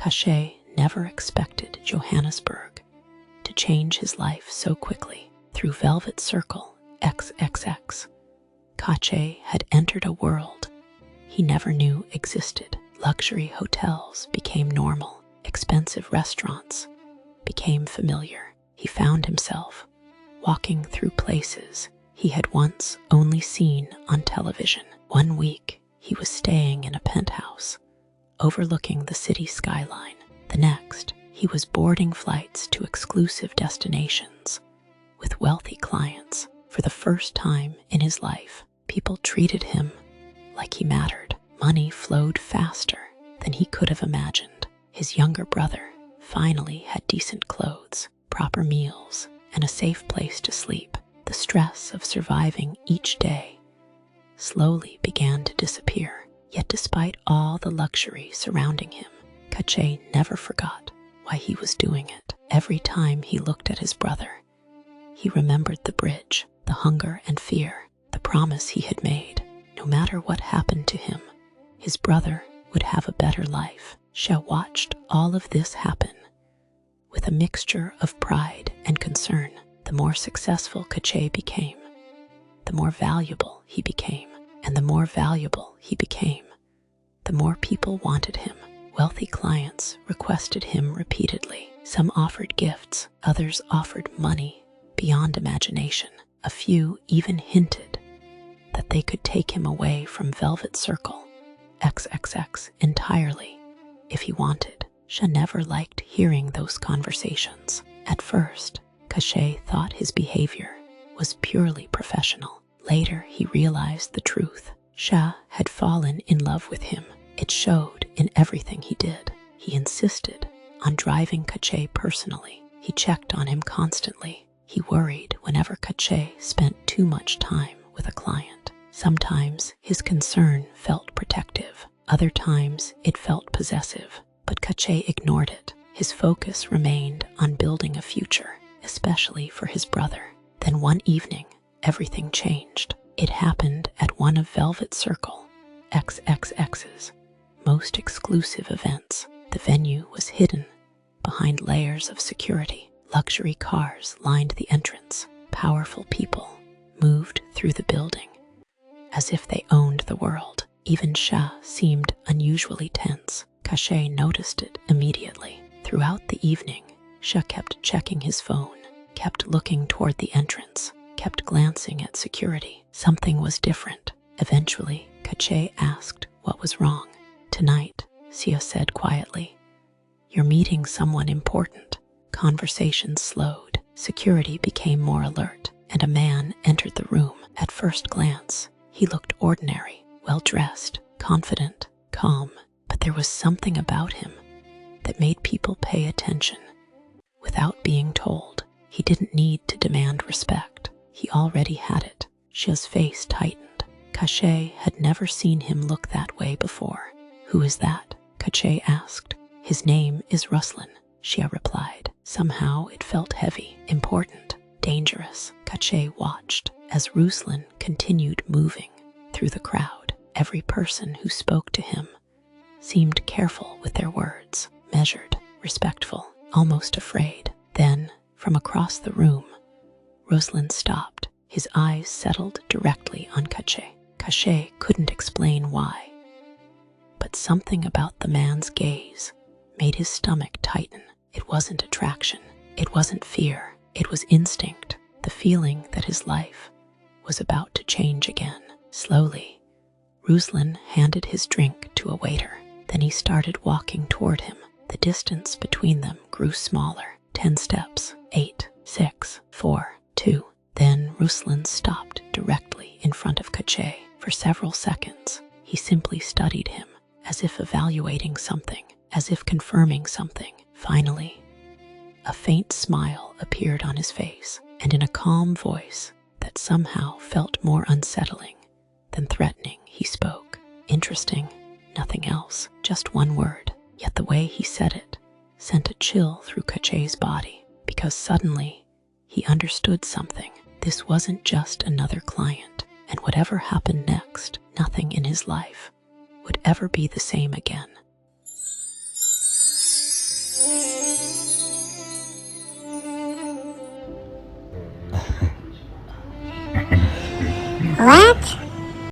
Cachet never expected Johannesburg to change his life so quickly. Through Velvet Circle XXX, Cachet had entered a world he never knew existed. Luxury hotels became normal. Expensive restaurants became familiar. He found himself walking through places he had once only seen on television. One week, he was staying in a penthouse overlooking the city skyline. The next, he was boarding flights to exclusive destinations with wealthy clients. For the first time in his life, people treated him like he mattered. Money flowed faster than he could have imagined. His younger brother finally had decent clothes, proper meals, and a safe place to sleep. The stress of surviving each day slowly began to disappear. Yet despite all the luxury surrounding him, Cachet never forgot why he was doing it. Every time he looked at his brother, he remembered the bridge, the hunger and fear, the promise he had made. No matter what happened to him, his brother would have a better life. Sha watched all of this happen with a mixture of pride and concern. The more successful Cachet became, the more valuable he became. And the more valuable he became, the more people wanted him. Wealthy clients requested him repeatedly. Some offered gifts, others offered money beyond imagination. A few even hinted that they could take him away from Velvet Circle XXX entirely if he wanted. Sha never liked hearing those conversations. At first, Cachet thought his behavior was purely professional. Later, he realized the truth. Sha had fallen in love with him. It showed in everything he did. He insisted on driving Cachet personally. He checked on him constantly. He worried whenever Cachet spent too much time with a client. Sometimes his concern felt protective. Other times it felt possessive. But Cachet ignored it. His focus remained on building a future, especially for his brother. Then one evening, everything changed. It happened at one of Velvet Circle XXX's most exclusive events. The venue was hidden behind layers of security. Luxury cars lined the entrance. Powerful people moved through the building as if they owned the world. Even Sha seemed unusually tense. Cachet noticed it immediately. Throughout the evening, Sha kept checking his phone, kept looking toward the entrance, kept glancing at security. Something was different. Eventually, Cachet asked what was wrong. "Tonight," Sia said quietly, "you're meeting someone important." Conversation slowed. Security became more alert, and a man entered the room. At first glance, he looked ordinary, well-dressed, confident, calm, but there was something about him that made people pay attention without being told. He didn't need to demand respect. He already had it. Sha's face tightened. Cachet had never seen him look that way before. "Who is that?" Cachet asked. "His name is Ruslan," Shia replied. Somehow it felt heavy, important, dangerous. Cachet watched as Ruslan continued moving through the crowd. Every person who spoke to him seemed careful with their words, measured, respectful, almost afraid. Then, from across the room, Ruslan stopped. His eyes settled directly on Cachet. Cachet couldn't explain why, but something about the man's gaze made his stomach tighten. It wasn't attraction. It wasn't fear. It was instinct. The feeling that his life was about to change again. Slowly, Ruslan handed his drink to a waiter. Then he started walking toward him. The distance between them grew smaller. 10 steps. 8, 6, 4, 2. Then Ruslan stopped directly in front of Cachet. For several seconds, he simply studied him, as if evaluating something, as if confirming something. Finally, a faint smile appeared on his face, and in a calm voice that somehow felt more unsettling than threatening, he spoke. Interesting, nothing else, just one word. Yet the way he said it sent a chill through Cachet's body, because suddenly he understood something. This wasn't just another client, and whatever happened next, nothing in his life would ever be the same again. What?